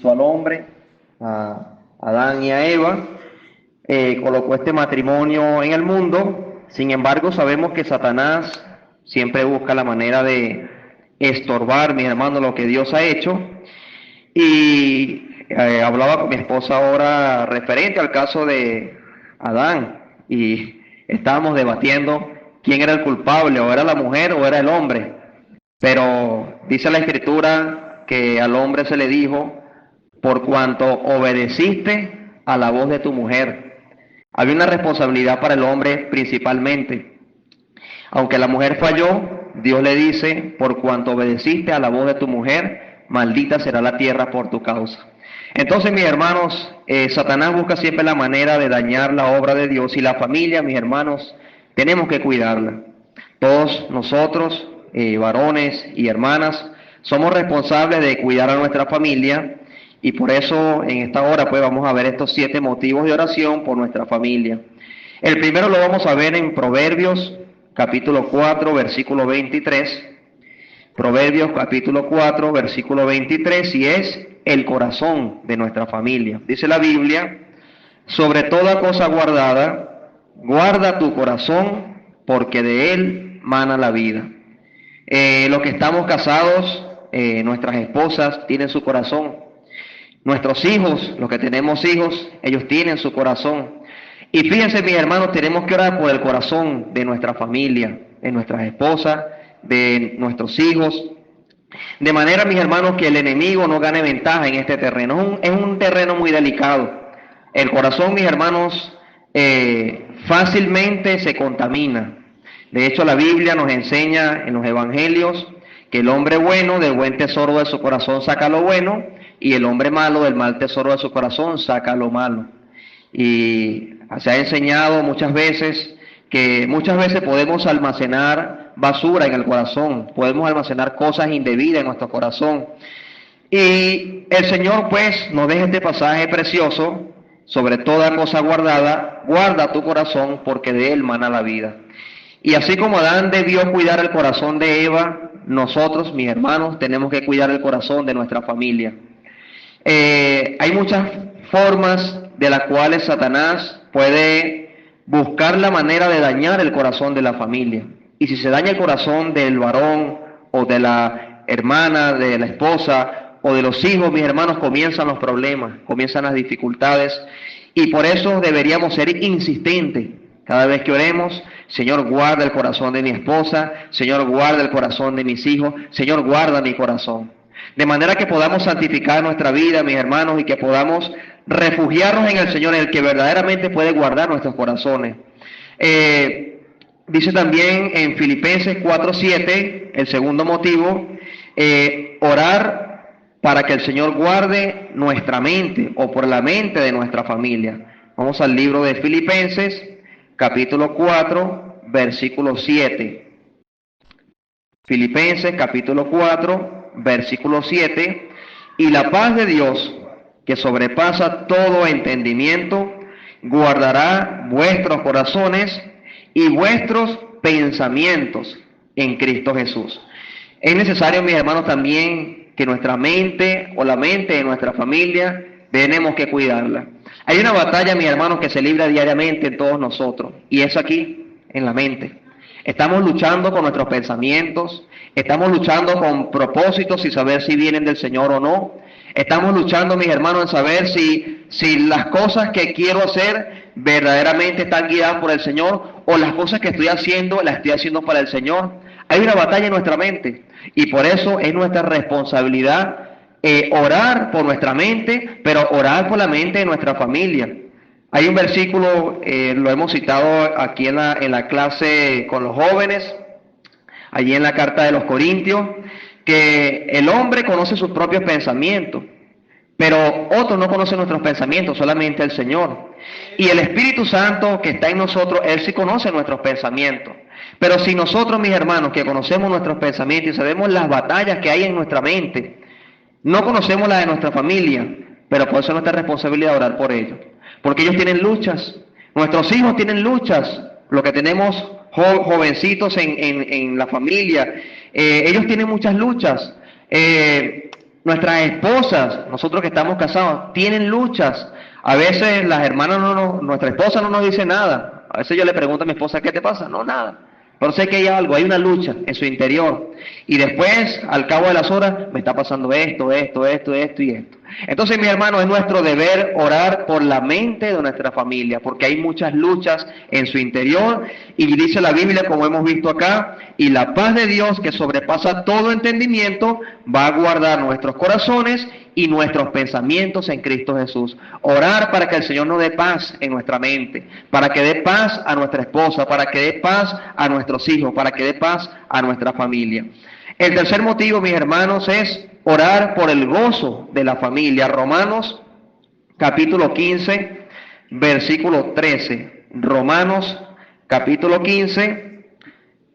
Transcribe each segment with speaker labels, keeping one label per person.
Speaker 1: al hombre, a Adán y a Eva, colocó este matrimonio en el mundo. Sin embargo, sabemos que Satanás siempre busca la manera de estorbar, mis hermanos, lo que Dios ha hecho. Y hablaba con mi esposa ahora referente al caso de Adán y estábamos debatiendo quién era el culpable, o era la mujer o era el hombre. Pero dice la escritura que al hombre se le dijo, por cuanto obedeciste a la voz de tu mujer. Había una responsabilidad para el hombre principalmente. Aunque la mujer falló, Dios le dice, por cuanto obedeciste a la voz de tu mujer, maldita será la tierra por tu causa. Entonces, mis hermanos, Satanás busca siempre la manera de dañar la obra de Dios, y la familia, mis hermanos, tenemos que cuidarla. Todos nosotros, varones y hermanas, somos responsables de cuidar a nuestra familia, y por eso en esta hora pues vamos a ver estos 7 motivos de oración por nuestra familia. El primero lo vamos a ver en Proverbios capítulo 4, versículo 23. Proverbios capítulo 4, versículo 23, y es el corazón de nuestra familia. Dice la Biblia, sobre toda cosa guardada, guarda tu corazón, porque de él mana la vida. Los que estamos casados, nuestras esposas tienen su corazón. Nuestros hijos, los que tenemos hijos, ellos tienen su corazón. Y fíjense, mis hermanos, tenemos que orar por el corazón de nuestra familia, de nuestras esposas, de nuestros hijos, de manera, mis hermanos, que el enemigo no gane ventaja en este terreno. Es un terreno muy delicado. El corazón, mis hermanos, fácilmente se contamina. De hecho, la Biblia nos enseña en los evangelios que el hombre bueno del buen tesoro de su corazón saca lo bueno, y el hombre malo del mal tesoro de su corazón saca lo malo. Y se ha enseñado muchas veces que muchas veces podemos almacenar basura en el corazón, podemos almacenar cosas indebidas en nuestro corazón. Y el Señor pues nos deja este pasaje precioso: sobre toda cosa guardada, guarda tu corazón, porque de él mana la vida. Y así como Adán debió cuidar el corazón de Eva, nosotros, mis hermanos, tenemos que cuidar el corazón de nuestra familia. Hay muchas formas de las cuales Satanás puede buscar la manera de dañar el corazón de la familia. Y si se daña el corazón del varón o de la hermana, de la esposa o de los hijos, mis hermanos, comienzan los problemas, comienzan las dificultades. Y por eso deberíamos ser insistentes cada vez que oremos: Señor, guarda el corazón de mi esposa, Señor, guarda el corazón de mis hijos, Señor, guarda mi corazón. De manera que podamos santificar nuestra vida, mis hermanos, y que podamos refugiarnos en el Señor, en el que verdaderamente puede guardar nuestros corazones. Dice también en Filipenses 4:7, el segundo motivo, orar para que el Señor guarde nuestra mente, o por la mente de nuestra familia. Vamos al libro de Filipenses, capítulo 4, versículo 7. Filipenses, capítulo 4, versículo 7. Y la paz de Dios, que sobrepasa todo entendimiento, guardará vuestros corazones y vuestros pensamientos en Cristo Jesús. Es necesario, mis hermanos, también que nuestra mente, o la mente de nuestra familia, tenemos que cuidarla. Hay una batalla, mis hermanos, que se libra diariamente en todos nosotros, y es aquí, en la mente. Estamos luchando con nuestros pensamientos, estamos luchando con propósitos y saber si vienen del Señor o no. Estamos luchando, mis hermanos, en saber si las cosas que quiero hacer verdaderamente están guiadas por el Señor, o las cosas que estoy haciendo las estoy haciendo para el Señor. Hay una batalla en nuestra mente, y por eso es nuestra responsabilidad orar por nuestra mente, pero orar por la mente de nuestra familia. Hay un versículo, lo hemos citado aquí en la clase con los jóvenes, allí en la carta de los Corintios, que el hombre conoce sus propios pensamientos, pero otros no conocen nuestros pensamientos, solamente el Señor. Y el Espíritu Santo que está en nosotros, Él sí conoce nuestros pensamientos. Pero si nosotros, mis hermanos, que conocemos nuestros pensamientos y sabemos las batallas que hay en nuestra mente, no conocemos la de nuestra familia, pero por eso es nuestra responsabilidad orar por ellos. Porque ellos tienen luchas, nuestros hijos tienen luchas, lo que tenemos jovencitos en la familia, ellos tienen muchas luchas. Nuestras esposas, nosotros que estamos casados, tienen luchas. A veces las hermanas nuestra esposa no nos dice nada. A veces yo le pregunto a mi esposa, ¿qué te pasa? No, nada. Pero sé que hay algo, hay una lucha en su interior. Y después, al cabo de las horas, me está pasando esto y esto. Entonces, mi hermano, es nuestro deber orar por la mente de nuestra familia, porque hay muchas luchas en su interior. Y dice la Biblia, como hemos visto acá, y la paz de Dios, que sobrepasa todo entendimiento, va a guardar nuestros corazones y nuestros pensamientos en Cristo Jesús. Orar para que el Señor nos dé paz en nuestra mente, para que dé paz a nuestra esposa, para que dé paz a nuestros hijos, para que dé paz a nuestra familia. El tercer motivo, mis hermanos, es orar por el gozo de la familia. Romanos capítulo 15, versículo 13. Romanos capítulo 15,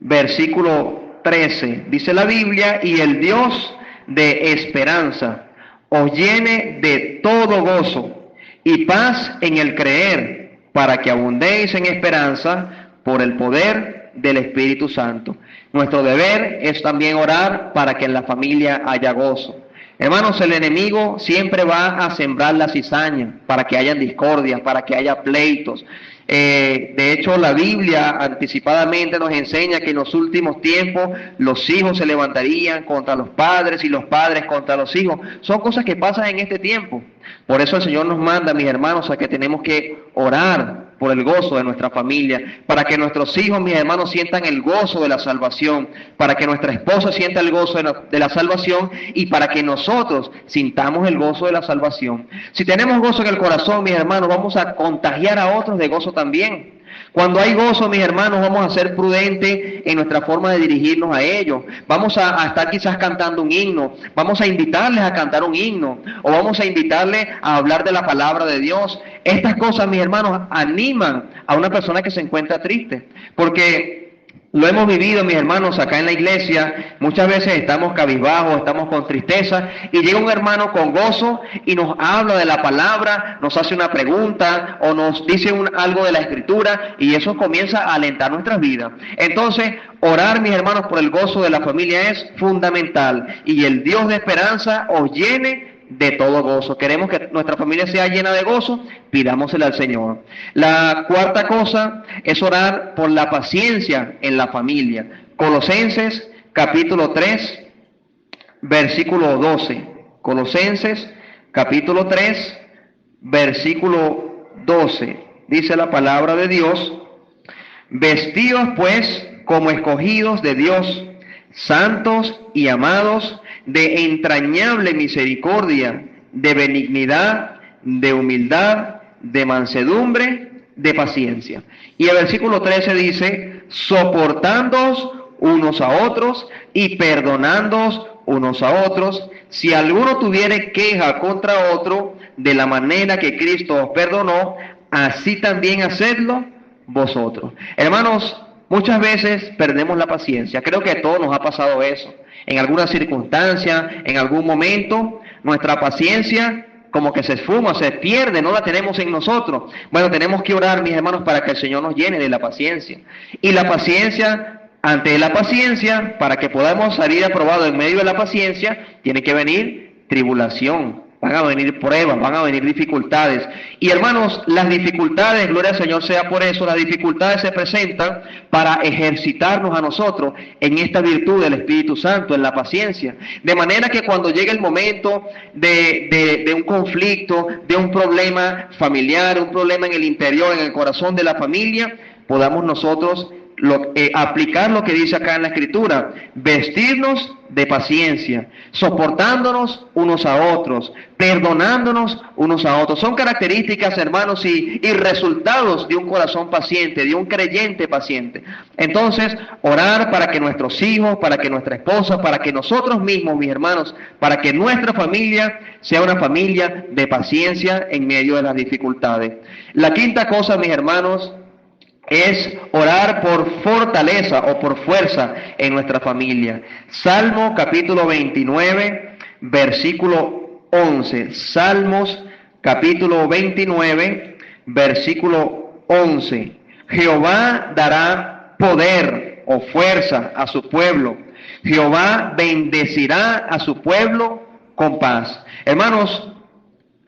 Speaker 1: versículo 13. Dice la Biblia, y el Dios de esperanza os llene de todo gozo y paz en el creer, para que abundéis en esperanza por el poder del Espíritu Santo. Nuestro deber es también orar para que en la familia haya gozo. Hermanos, el enemigo siempre va a sembrar la cizaña para que haya discordias, para que haya pleitos. De hecho, la Biblia anticipadamente nos enseña que en los últimos tiempos los hijos se levantarían contra los padres y los padres contra los hijos. Son cosas que pasan en este tiempo. Por eso el Señor nos manda, mis hermanos, a que tenemos que orar por el gozo de nuestra familia, para que nuestros hijos, mis hermanos, sientan el gozo de la salvación, para que nuestra esposa sienta el gozo de la salvación y para que nosotros sintamos el gozo de la salvación. Si tenemos gozo en el corazón, mis hermanos, vamos a contagiar a otros de gozo también. Cuando hay gozo, mis hermanos, vamos a ser prudentes en nuestra forma de dirigirnos a ellos. Vamos a estar quizás cantando un himno, vamos a invitarles a cantar un himno, o vamos a invitarles a hablar de la palabra de Dios. Estas cosas, mis hermanos, animan a una persona que se encuentra triste, porque lo hemos vivido, mis hermanos, acá en la iglesia. Muchas veces estamos cabizbajos, estamos con tristeza, y llega un hermano con gozo y nos habla de la palabra, nos hace una pregunta o nos dice algo de la escritura, y eso comienza a alentar nuestras vidas. Entonces, orar, mis hermanos, por el gozo de la familia es fundamental, y el Dios de esperanza os llene de todo gozo. Queremos que nuestra familia sea llena de gozo, pidámosela al Señor. La cuarta cosa es orar por la paciencia en la familia. Colosenses capítulo 3, versículo 12. Colosenses capítulo 3, versículo 12. Dice la palabra de Dios: vestíos pues como escogidos de Dios, santos y amados, de entrañable misericordia, de benignidad, de humildad, de mansedumbre, de paciencia. Y el versículo 13 dice: soportándoos unos a otros y perdonándoos unos a otros, si alguno tuviere queja contra otro, de la manera que Cristo os perdonó, así también hacedlo vosotros. Hermanos, muchas veces perdemos la paciencia. Creo que a todos nos ha pasado eso. En alguna circunstancia, en algún momento, nuestra paciencia como que se esfuma, se pierde, no la tenemos en nosotros. Bueno, tenemos que orar, mis hermanos, para que el Señor nos llene de la paciencia. Y la paciencia, ante la paciencia, para que podamos salir aprobados en medio de la paciencia, tiene que venir tribulación. Van a venir pruebas, van a venir dificultades. Y hermanos, las dificultades, gloria al Señor sea por eso, las dificultades se presentan para ejercitarnos a nosotros en esta virtud del Espíritu Santo, en la paciencia. De manera que cuando llegue el momento de un conflicto, de un problema familiar, un problema en el interior, en el corazón de la familia, podamos nosotros aplicar lo que dice acá en la Escritura: vestirnos de paciencia, soportándonos unos a otros, perdonándonos unos a otros. Son características, hermanos, y resultados de un corazón paciente, de un creyente paciente. Entonces, orar para que nuestros hijos, para que nuestra esposa, para que nosotros mismos, mis hermanos, para que nuestra familia sea una familia de paciencia en medio de las dificultades. La quinta cosa, mis hermanos, es orar por fortaleza o por fuerza en nuestra familia. Salmo capítulo 29, versículo 11. Salmos capítulo 29, versículo 11. Jehová dará poder o fuerza a su pueblo. Jehová bendecirá a su pueblo con paz. Hermanos,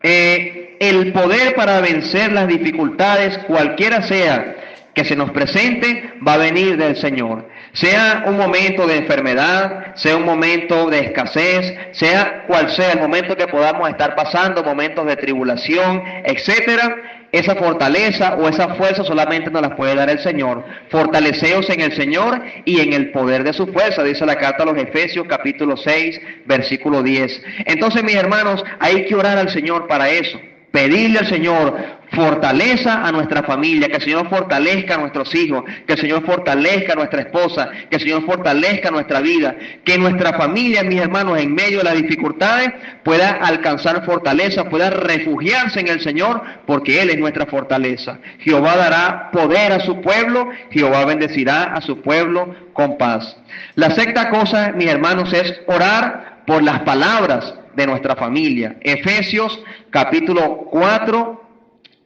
Speaker 1: el poder para vencer las dificultades, cualquiera sea que se nos presente, va a venir del Señor. Sea un momento de enfermedad, sea un momento de escasez, sea cual sea el momento que podamos estar pasando, momentos de tribulación, etcétera, esa fortaleza o esa fuerza solamente nos la puede dar el Señor. Fortaleceos en el Señor y en el poder de su fuerza, dice la carta a los Efesios capítulo 6, versículo 10. Entonces, mis hermanos, hay que orar al Señor para eso. Pedirle al Señor fortaleza a nuestra familia, que el Señor fortalezca a nuestros hijos, que el Señor fortalezca a nuestra esposa, que el Señor fortalezca nuestra vida, que nuestra familia, mis hermanos, en medio de las dificultades pueda alcanzar fortaleza, pueda refugiarse en el Señor, porque Él es nuestra fortaleza. Jehová dará poder a su pueblo, Jehová bendecirá a su pueblo con paz. La sexta cosa, mis hermanos, es orar por las palabras de nuestra familia. Efesios capítulo 4,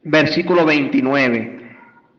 Speaker 1: versículo 29.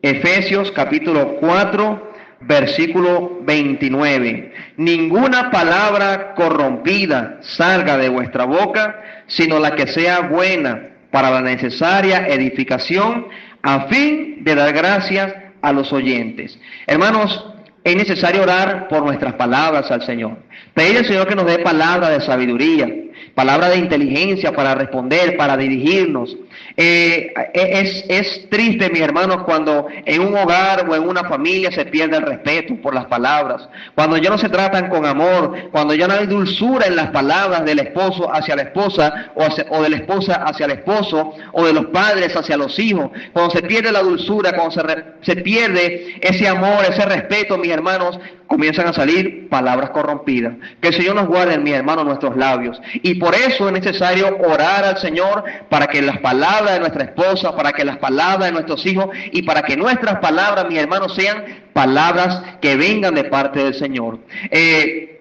Speaker 1: Efesios capítulo 4, versículo 29. Ninguna palabra corrompida salga de vuestra boca, sino la que sea buena para la necesaria edificación, a fin de dar gracias a los oyentes. Hermanos, es necesario orar por nuestras palabras al Señor. Pedir al Señor que nos dé palabra de sabiduría, palabra de inteligencia para responder, para dirigirnos. Es triste, mis hermanos, cuando en un hogar o en una familia se pierde el respeto por las palabras, cuando ya no se tratan con amor, cuando ya no hay dulzura en las palabras del esposo hacia la esposa, o de la esposa hacia el esposo, o de los padres hacia los hijos, cuando se pierde la dulzura, cuando se pierde ese amor, ese respeto, mis hermanos, comienzan a salir palabras corrompidas. Que el Señor nos guarde, mis hermanos, nuestros labios. Y por eso es necesario orar al Señor para que las palabras de nuestra esposa, para que las palabras de nuestros hijos y para que nuestras palabras, mis hermanos, sean palabras que vengan de parte del Señor. Que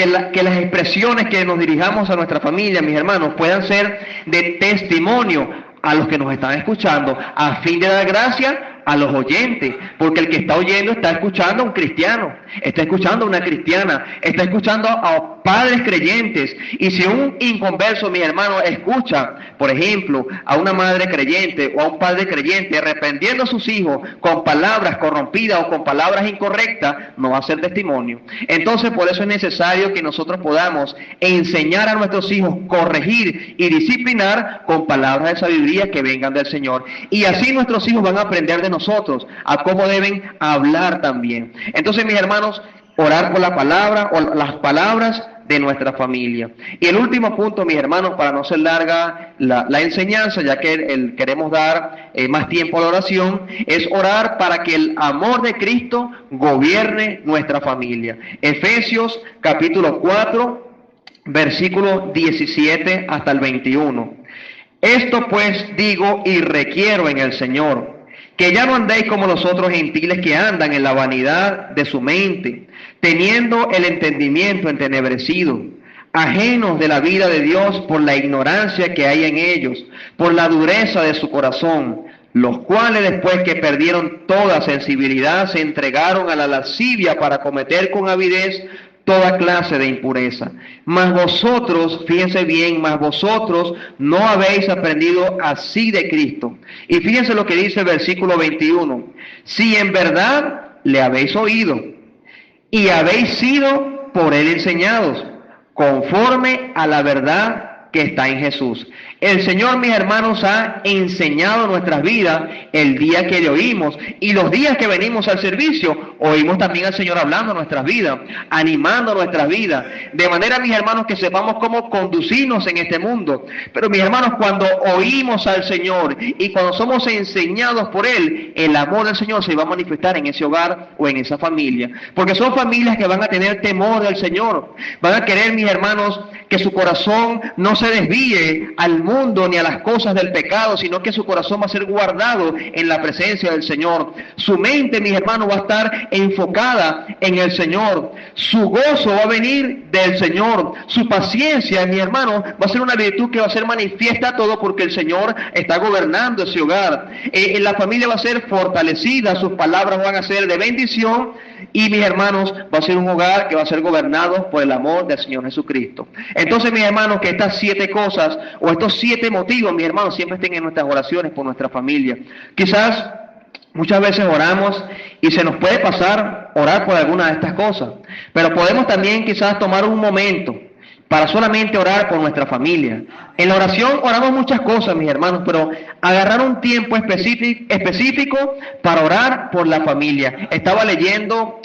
Speaker 1: las expresiones que nos dirijamos a nuestra familia, mis hermanos, puedan ser de testimonio a los que nos están escuchando, a fin de dar gracia a los oyentes, porque el que está oyendo está escuchando a un cristiano, está escuchando a una cristiana, está escuchando a padres creyentes. Y si un inconverso, mi hermano, escucha, por ejemplo, a una madre creyente o a un padre creyente reprendiendo a sus hijos con palabras corrompidas o con palabras incorrectas, no va a ser testimonio. Entonces, por eso es necesario que nosotros podamos enseñar a nuestros hijos, corregir y disciplinar con palabras de sabiduría que vengan del Señor. Y así nuestros hijos van a aprender de nosotros a cómo deben hablar también. Entonces, mis hermanos, orar por la palabra o las palabras de nuestra familia. Y el último punto, mis hermanos, para no ser larga la enseñanza, ya que queremos dar más tiempo a la oración, es orar para que el amor de Cristo gobierne nuestra familia. Efesios capítulo 4, versículo 17 hasta el 21. Esto pues digo y requiero en el Señor, que ya no andéis como los otros gentiles que andan en la vanidad de su mente, teniendo el entendimiento entenebrecido, ajenos de la vida de Dios por la ignorancia que hay en ellos, por la dureza de su corazón, los cuales después que perdieron toda sensibilidad se entregaron a la lascivia para cometer con avidez toda clase de impureza. Mas vosotros, fíjense bien, mas vosotros no habéis aprendido así de Cristo. Y fíjense lo que dice el versículo 21. Si en verdad le habéis oído y habéis sido por él enseñados, conforme a la verdad que está en Jesús. El Señor, mis hermanos, ha enseñado nuestras vidas el día que le oímos, y los días que venimos al servicio, oímos también al Señor hablando nuestras vidas, animando nuestras vidas, de manera, mis hermanos, que sepamos cómo conducirnos en este mundo. Pero, mis hermanos, cuando oímos al Señor y cuando somos enseñados por Él, el amor del Señor se va a manifestar en ese hogar o en esa familia, porque son familias que van a tener temor del Señor, van a querer, mis hermanos, que su corazón no se desvíe al mundo ni a las cosas del pecado, sino que su corazón va a ser guardado en la presencia del Señor. Su mente, mis hermanos, va a estar enfocada en el Señor. Su gozo va a venir del Señor. Su paciencia, mis hermanos, va a ser una virtud que va a ser manifiesta todo porque el Señor está gobernando ese hogar. La familia va a ser fortalecida, sus palabras van a ser de bendición y mis hermanos, va a ser un hogar que va a ser gobernado por el amor del Señor Jesucristo. Entonces, mis hermanos, que estas 7 cosas o estos 7 motivos, mis hermanos, siempre estén en nuestras oraciones por nuestra familia. Quizás muchas veces oramos y se nos puede pasar orar por alguna de estas cosas, pero podemos también quizás tomar un momento para solamente orar por nuestra familia. En la oración oramos muchas cosas, mis hermanos, pero agarrar un tiempo específico para orar por la familia. Estaba leyendo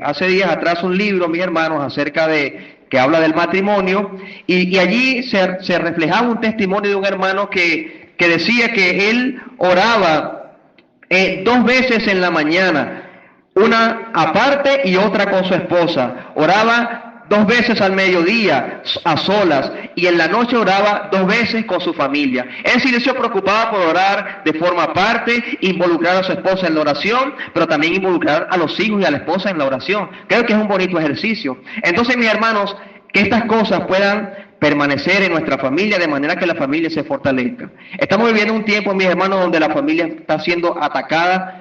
Speaker 1: hace días atrás un libro, mis hermanos, acerca de que habla del matrimonio, y allí se reflejaba un testimonio de un hermano que decía que él oraba 2 veces en la mañana, una aparte y otra con su esposa. Oraba 2 veces al mediodía a solas y en la noche oraba 2 veces con su familia. Es decir, él se preocupaba por orar de forma aparte, involucrar a su esposa en la oración, pero también involucrar a los hijos y a la esposa en la oración. Creo que es un bonito ejercicio. Entonces, mis hermanos, que estas cosas puedan permanecer en nuestra familia de manera que la familia se fortalezca. Estamos viviendo un tiempo, mis hermanos, donde la familia está siendo atacada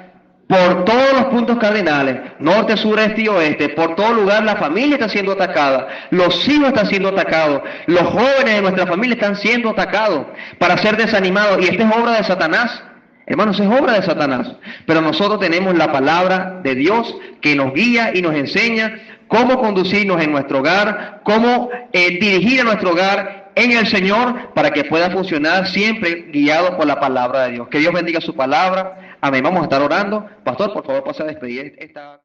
Speaker 1: por todos los puntos cardinales, norte, sur, este y oeste. Por todo lugar la familia está siendo atacada, los hijos están siendo atacados, los jóvenes de nuestra familia están siendo atacados para ser desanimados, y esta es obra de Satanás. Hermanos, es obra de Satanás, pero nosotros tenemos la palabra de Dios que nos guía y nos enseña cómo conducirnos en nuestro hogar, cómo dirigir a nuestro hogar en el Señor para que pueda funcionar siempre guiado por la palabra de Dios. Que Dios bendiga su palabra. Amén. Vamos a estar orando. Pastor, por favor, pase a despedir esta...